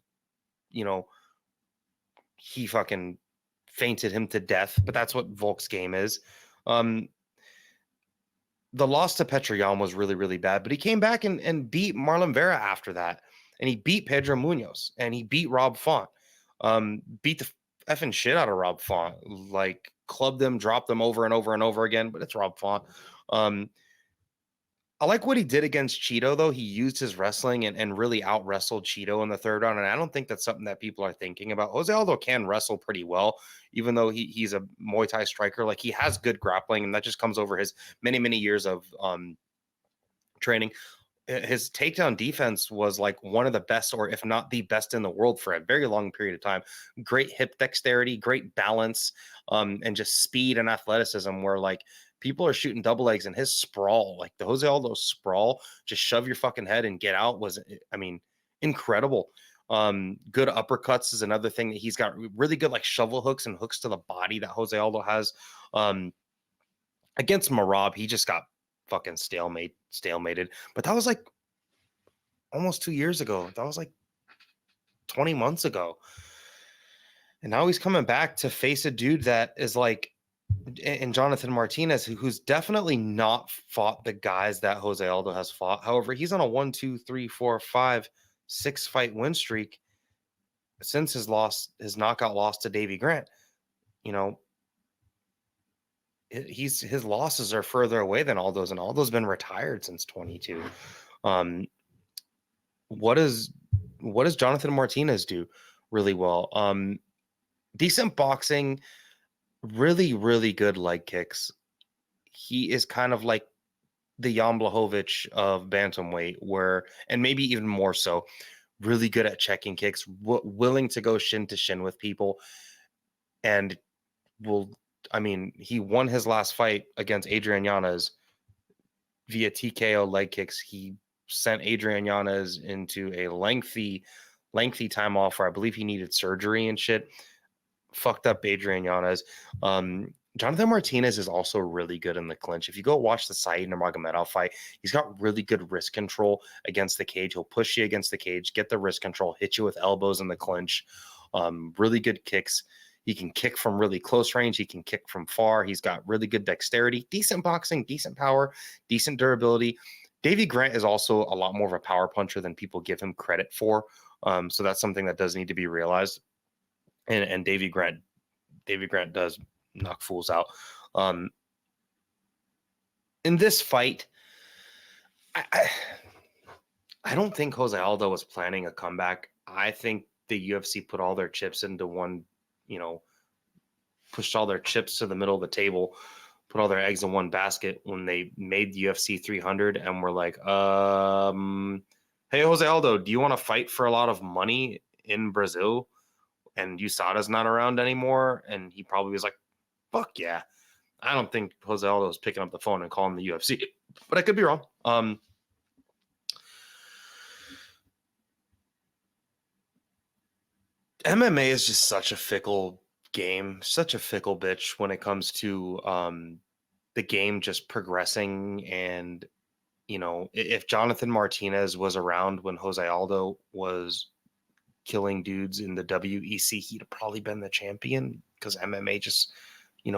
he fucking fainted him to death, but that's what Volk's game is. The loss to Petroyan was really, really bad, but he came back and beat Marlon Vera after that. And he beat Pedro Munoz, and he beat Rob Font. Beat the effing shit out of Rob Font, like clubbed them, dropped them over and over and over again, but it's Rob Font. I like what he did against Cheeto, though. He used his wrestling and really out-wrestled Cheeto in the third round, and I don't think that's something that people are thinking about. Jose Aldo can wrestle pretty well, even though he's a Muay Thai striker. Like, he has good grappling, and that just comes over his many, many years of training. His takedown defense was like one of the best, or if not the best in the world for a very long period of time. Great hip dexterity, great balance, and just speed and athleticism, where like people are shooting double legs, and his sprawl, like the Jose Aldo sprawl, just shove your fucking head and get out, was, incredible. Good uppercuts is another thing that he's got. Really good like shovel hooks and hooks to the body that Jose Aldo has. Against Marab, he just got fucking stalemated. But that was like almost 2 years ago. That was like 20 months ago. And now he's coming back to face a dude that is like, and Jonathan Martinez, who's definitely not fought the guys that Jose Aldo has fought. However, he's on a 1, 2, 3, 4, 5, 6 fight win streak since his knockout loss to Davey Grant. His losses are further away than Aldo's, and Aldo's been retired since 22. What does Jonathan Martinez do really well? Decent boxing, really, really good leg kicks. He is kind of like the Jan Blachowicz of bantamweight, and maybe even more so, really good at checking kicks, willing to go shin to shin with people, and he won his last fight against Adrian Yanez via TKO leg kicks. He sent Adrian Yanez into a lengthy time off where I believe he needed surgery and shit. fucked up Adrian Yanez. Jonathan Martinez is also really good in the clinch. If you go watch the Said Nurmagomedov fight, he's got really good wrist control against the cage. He'll push you against the cage, get the wrist control, hit you with elbows in the clinch. Really good kicks. He can kick from really close range. He can kick from far. He's got really good dexterity, decent boxing, decent power, decent durability. Davey Grant is also a lot more of a power puncher than people give him credit for. So that's something that does need to be realized. And Davey Grant does knock fools out. In this fight, I don't think Jose Aldo was planning a comeback. I think the UFC put all their chips into one, pushed all their chips to the middle of the table, put all their eggs in one basket when they made the UFC 300 and were like, hey, Jose Aldo, do you want to fight for a lot of money in Brazil? And USADA's not around anymore. And he probably was like, fuck yeah. I don't think Jose Aldo was picking up the phone and calling the UFC, but I could be wrong. MMA is just such a fickle game, such a fickle bitch when it comes to the game just progressing. And, if Jonathan Martinez was around when Jose Aldo was killing dudes in the WEC, he'd have probably been the champion, because MMA just,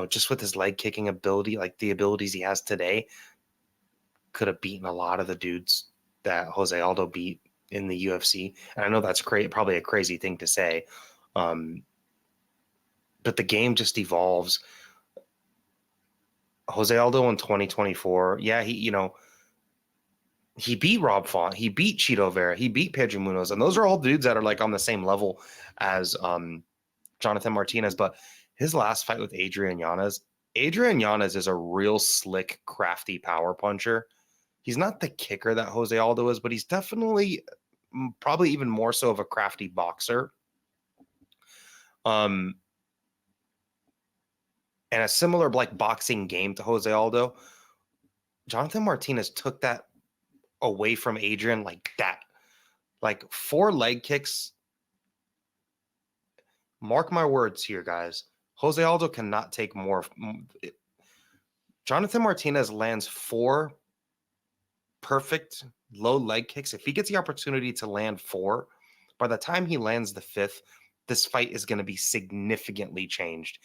just with his leg kicking ability, like the abilities he has today, could have beaten a lot of the dudes that Jose Aldo beat in the UFC. And I know that's probably a crazy thing to say. But the game just evolves. Jose Aldo in 2024, yeah, he beat Rob Font, he beat Chito Vera, he beat Pedro Munoz, and those are all dudes that are like on the same level as Jonathan Martinez. But his last fight with Adrian Yanez is a real slick, crafty power puncher. He's not the kicker that Jose Aldo is, but he's definitely probably even more so of a crafty boxer. And a similar like boxing game to Jose Aldo. Jonathan Martinez took that away from Adrian like that. Like 4 leg kicks. Mark my words here, guys. Jose Aldo cannot take more. Jonathan Martinez lands 4 perfect low leg kicks. If he gets the opportunity to land 4, by the time he lands the 5th, this fight is going to be significantly changed.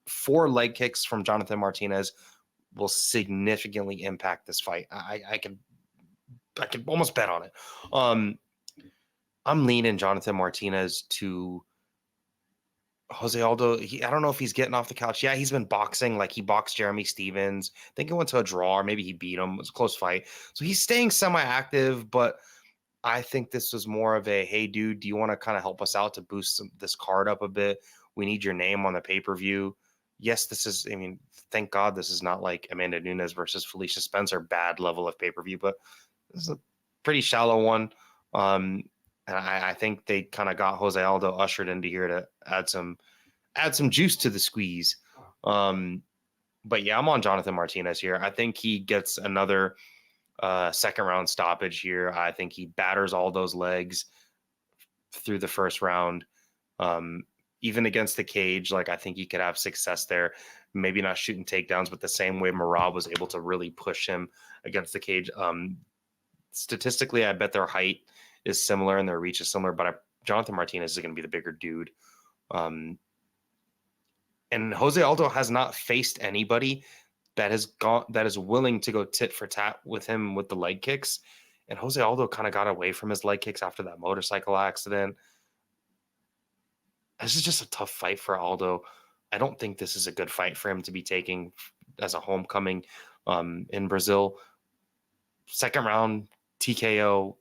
4 leg kicks from Jonathan Martinez will significantly impact this fight. I can almost bet on it. I'm leaning Jonathan Martinez to Jose Aldo. I don't know if he's getting off the couch. Yeah, he's been boxing. Like, he boxed Jeremy Stevens. I think it went to a draw, or maybe he beat him. It was a close fight. So he's staying semi-active, but I think this was more of a, hey, dude, do you want to kind of help us out to boost this card up a bit? We need your name on the pay-per-view. Yes, thank God this is not like Amanda Nunes versus Felicia Spencer, bad level of pay-per-view, but this is a pretty shallow one. And I think they kind of got Jose Aldo ushered into here to add some juice to the squeeze. But yeah, I'm on Jonathan Martinez here. I think he gets another second round stoppage here. I think he batters Aldo's legs through the first round. Even against the cage, like, I think he could have success there. Maybe not shooting takedowns, but the same way Merab was able to really push him against the cage. Statistically, I bet their height is similar and their reach is similar, but Jonathan Martinez is going to be the bigger dude. And Jose Aldo has not faced anybody that is willing to go tit for tat with him with the leg kicks. And Jose Aldo kind of got away from his leg kicks after that motorcycle accident. This is just a tough fight for Aldo. I don't think this is a good fight for him to be taking as a homecoming in Brazil. Second round, TKO,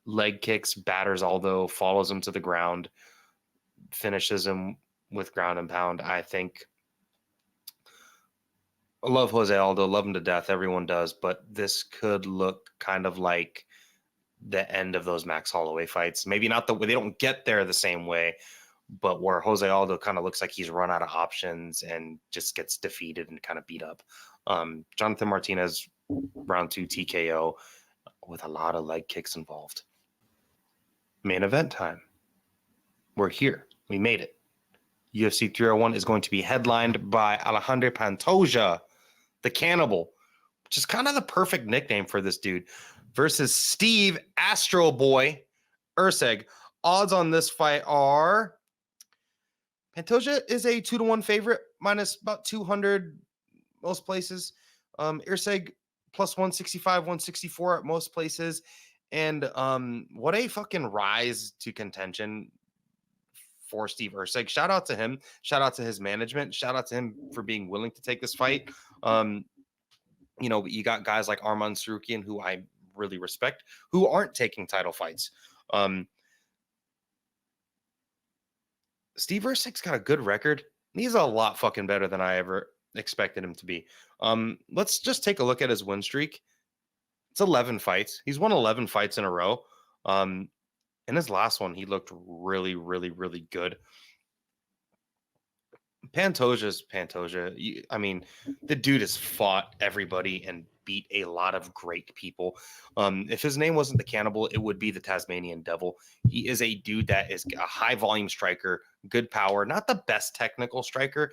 leg kicks, batters Aldo, follows him to the ground, finishes him with ground and pound. I think I love Jose Aldo, love him to death. Everyone does, but this could look kind of like the end of those Max Holloway fights. Maybe not the way, they don't get there the same way, but where Jose Aldo kind of looks like he's run out of options and just gets defeated and kind of beat up. Jonathan Martinez, round 2 TKO with a lot of leg kicks involved. Main event time. We're here. We made it. UFC 301 is going to be headlined by Alexandre Pantoja, the Cannibal, which is kind of the perfect nickname for this dude, versus Steve Astro Boy Erceg. Odds on this fight are Pantoja is a 2-1 favorite, minus about 200 most places. Erceg plus 165, 164 at most places. And what a fucking rise to contention for Steve Erceg. Shout out to him. Shout out to his management. Shout out to him for being willing to take this fight. You know, you got guys like Arman Sarukian, who I really respect, who aren't taking title fights. Steve Erceg's got a good record. He's a lot fucking better than I ever expected him to be. Let's just take a look at his win streak. It's 11 fights. He's won 11 fights in a row. In his last one, he looked really, really, really good. Pantoja's Pantoja. I mean, the dude has fought everybody and beat a lot of great people. If his name wasn't the Cannibal, it would be the Tasmanian Devil. He is a dude that is a high volume striker, good power, not the best technical striker,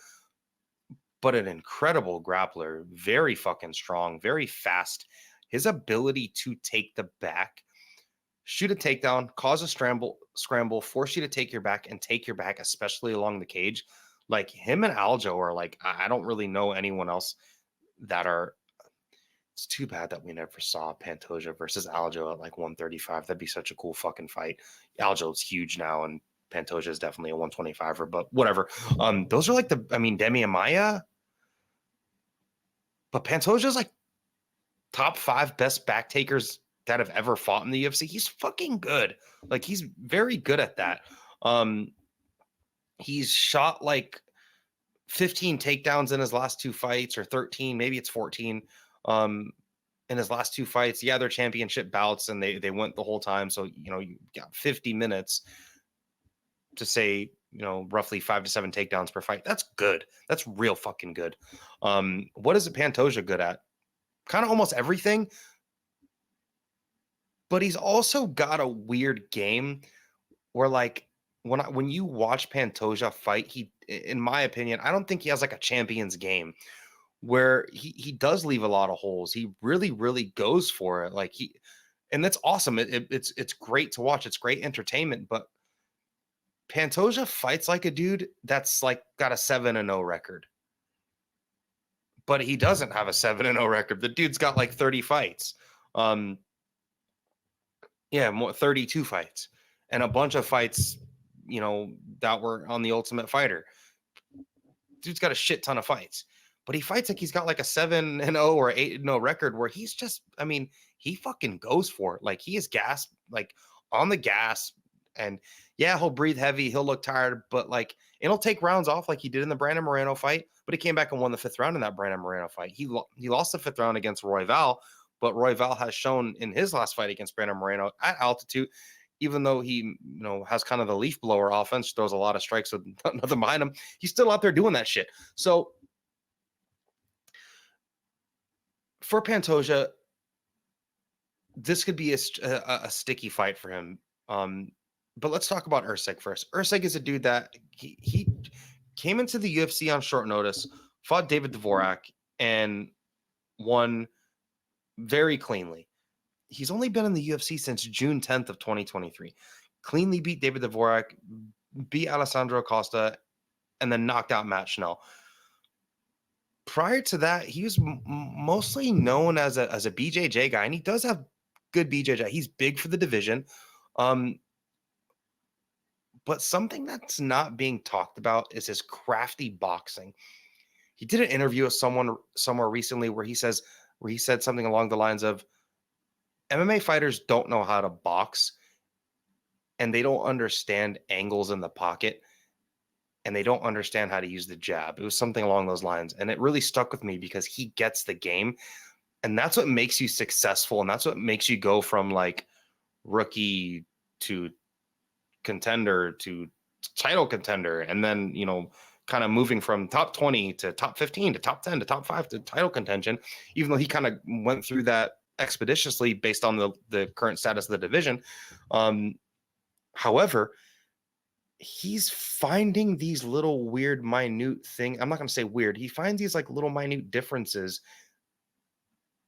but an incredible grappler, very fucking strong, very fast. His ability to take the back, shoot a takedown, cause a scramble, force you to take your back and take your back, especially along the cage. Like him and Aldo are like, I don't really know anyone else that are. It's too bad that we never saw Pantoja versus Aldo at like 135. That'd be such a cool fucking fight. Aldo's huge now, and Pantoja is definitely a 125er, but whatever. Those are like Demi and Maya. But Pantoja's like top 5 best back takers that have ever fought in the UFC. He's fucking good. Like he's very good at that. He's shot like 15 takedowns in his last 2 fights, or 13, maybe it's 14. In his last 2 fights. Yeah, they're championship bouts and they went the whole time. So, you know, you got 50 minutes to say, you know, roughly 5 to 7 takedowns per fight. That's good. That's real fucking good. What is Pantoja good at? Kind of almost everything. But he's also got a weird game where, like, when you watch Pantoja fight, he, in my opinion, I don't think he has like a champion's game where he does leave a lot of holes. He really, really goes for it. Like and that's awesome. It's great to watch. It's great entertainment. But Pantoja fights like a dude that's like got a 7-0 record. But he doesn't have a 7-0 record. The dude's got like 30 fights. More 32 fights. And a bunch of fights, you know, that were on the Ultimate Fighter. Dude's got a shit ton of fights. But he fights like he's got like a 7-0 or 8-0 record where he's just, I mean, he fucking goes for it. Like he is gas, like on the gas. And yeah, he'll breathe heavy. He'll look tired, but like it'll take rounds off like he did in the Brandon Moreno fight. But he came back and won the 5th round in that Brandon Moreno fight. He lost the 5th round against Royval, but Royval has shown in his last fight against Brandon Moreno at altitude, even though he, you know, has kind of the leaf blower offense, throws a lot of strikes with nothing behind him, he's still out there doing that shit. So for Pantoja, this could be a sticky fight for him. But let's talk about Erceg first. Erceg is a dude that he came into the UFC on short notice, fought David Dvorak, and won very cleanly. He's only been in the UFC since June 10th of 2023. Cleanly beat David Dvorak, beat Alessandro Costa, and then knocked out Matt Schnell. Prior to that, he was mostly known as a BJJ guy, and he does have good BJJ. He's big for the division. But something that's not being talked about is his crafty boxing. He did an interview with someone somewhere recently where he said something along the lines of, MMA fighters don't know how to box, and they don't understand angles in the pocket, and they don't understand how to use the jab. It was something along those lines. And it really stuck with me because he gets the game. And that's what makes you successful. And that's what makes you go from like rookie to contender to title contender. And then, you know, kind of moving from top 20 to top 15 to top 10 to top 5 to title contention, even though he kind of went through that expeditiously based on the current status of the division. However, he's finding these little weird, minute thing. I'm not going to say weird. He finds these like little minute differences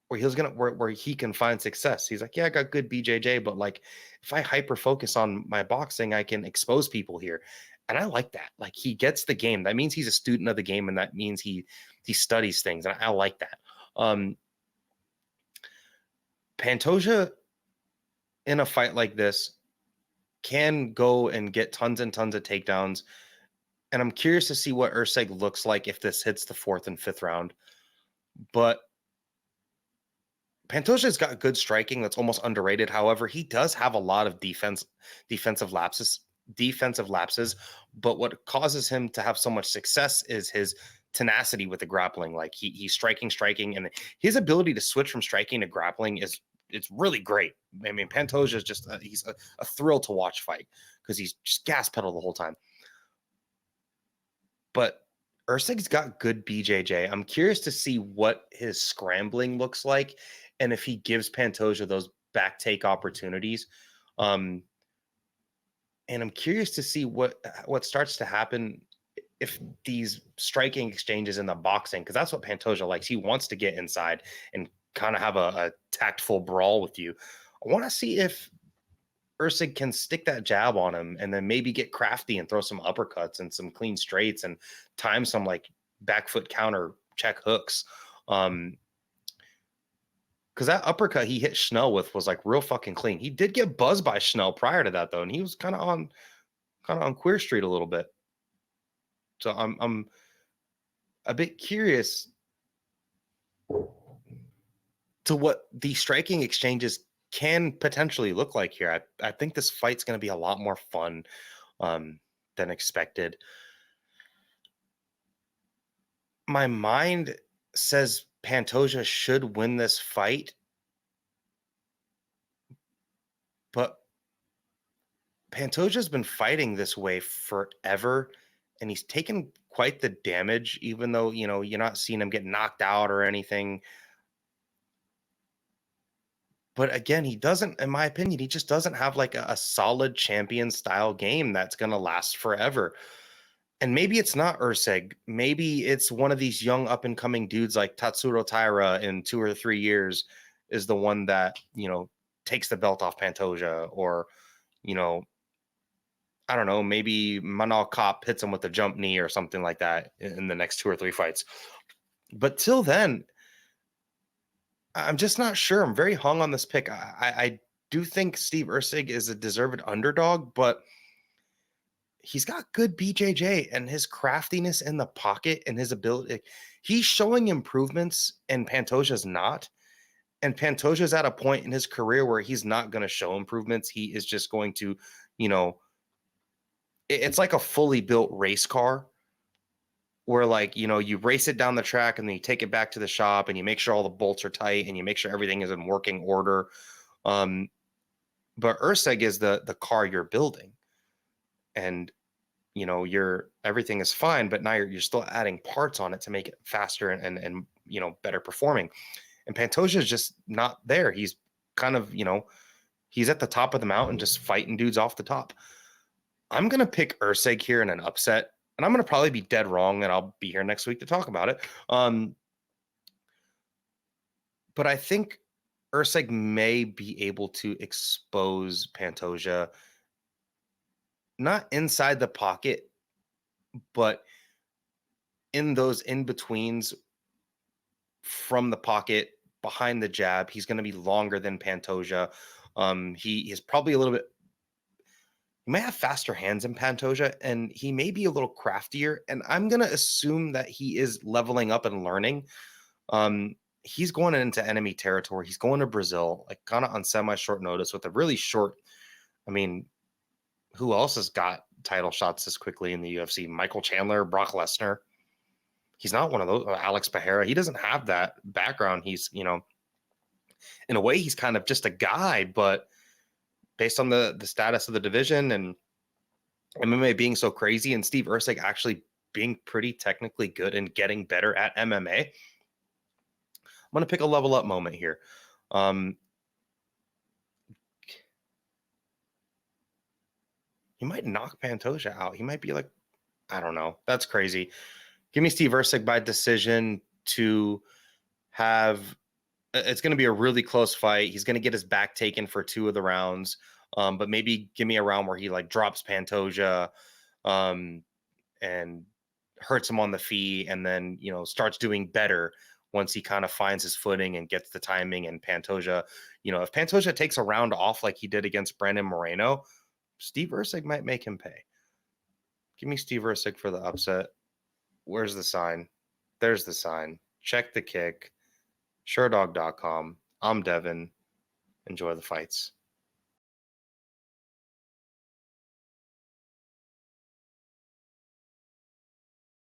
where where he can find success. He's like, yeah, I got good BJJ, but like if I hyper focus on my boxing, I can expose people here. And I like that. Like he gets the game. That means he's a student of the game, and that means he studies things. And I like that. Pantoja in a fight like this can go and get tons and tons of takedowns. And I'm curious to see what Erceg looks like if this hits the 4th and 5th round. But Pantoja's got good striking that's almost underrated. However, he does have a lot of defensive lapses. But what causes him to have so much success is his tenacity with the grappling. Like he's striking, and his ability to switch from striking to grappling it's really great. I mean, Pantoja is just he's a thrill to watch fight because he's just gas pedal the whole time. But Erceg's got good BJJ. I'm curious to see what his scrambling looks like and if he gives Pantoja those back take opportunities. And I'm curious to see what starts to happen if these striking exchanges in the boxing, because that's what Pantoja likes. He wants to get inside and kind of have a tactful brawl with you. I want to see if Erceg can stick that jab on him and then maybe get crafty and throw some uppercuts and some clean straights and time some like back foot counter check hooks. Because that uppercut he hit Schnell with was like real fucking clean. He did get buzzed by Schnell prior to that though, and he was kind of on Queer Street a little bit. So I'm a bit curious to what the striking exchanges can potentially look like here. I think this fight's going to be a lot more fun than expected. My mind says Pantoja should win this fight, but Pantoja's been fighting this way forever, and he's taken quite the damage, even though, you're not seeing him get knocked out or anything. But again, he doesn't, in my opinion, he just doesn't have like a solid champion style game that's going to last forever. And maybe it's not Erceg. Maybe it's one of these young up and coming dudes like Tatsuro Taira in 2 or 3 years is the one that, takes the belt off Pantoja, or, I don't know, maybe Manal Kopp hits him with a jump knee or something like that in the next 2 or 3 fights. But till then, I'm just not sure. I'm very hung on this pick. I do think Steve Erceg is a deserved underdog, but he's got good BJJ and his craftiness in the pocket and his ability. He's showing improvements and Pantoja's not. And Pantoja's at a point in his career where he's not going to show improvements. He is just going to, it's like a fully built race car where like, you race it down the track and then you take it back to the shop and you make sure all the bolts are tight and you make sure everything is in working order. But Erceg is the car you're building, and everything is fine, but now you're still adding parts on it to make it faster and better performing. And Pantoja is just not there. He's kind of, he's at the top of the mountain just fighting dudes off the top. I'm going to pick Erceg here in an upset, and I'm going to probably be dead wrong, and I'll be here next week to talk about it. But I think Erceg may be able to expose Pantoja, not inside the pocket, but in those in-betweens from the pocket behind the jab. He's going to be longer than Pantoja. He is probably a little bit, he may have faster hands than Pantoja, and he may be a little craftier. And I'm going to assume that he is leveling up and learning. He's going into enemy territory. He's going to Brazil, like kind of on semi-short notice with a really short, I mean, who else has got title shots this quickly in the UFC? Michael Chandler, Brock Lesnar. He's not one of those. Alex Pereira. He doesn't have that background. He's, in a way, he's kind of just a guy, but based on the status of the division and MMA being so crazy and Steve Erceg actually being pretty technically good and getting better at MMA, I'm going to pick a level up moment here. he might knock Pantoja out. He might be like, I don't know. That's crazy. Give me Steve Erceg by decision to have. It's going to be a really close fight. He's going to get his back taken for 2 of the rounds. But maybe give me a round where he like drops Pantoja and hurts him on the feet, and then, you know, starts doing better once he kind of finds his footing and gets the timing. And Pantoja, you know, if Pantoja takes a round off like he did against Brandon Moreno, Steve Erceg might make him pay. Give me Steve Erceg for the upset. Where's the sign? There's the sign. Check the kick. Sherdog.com. I'm Devin. Enjoy the fights.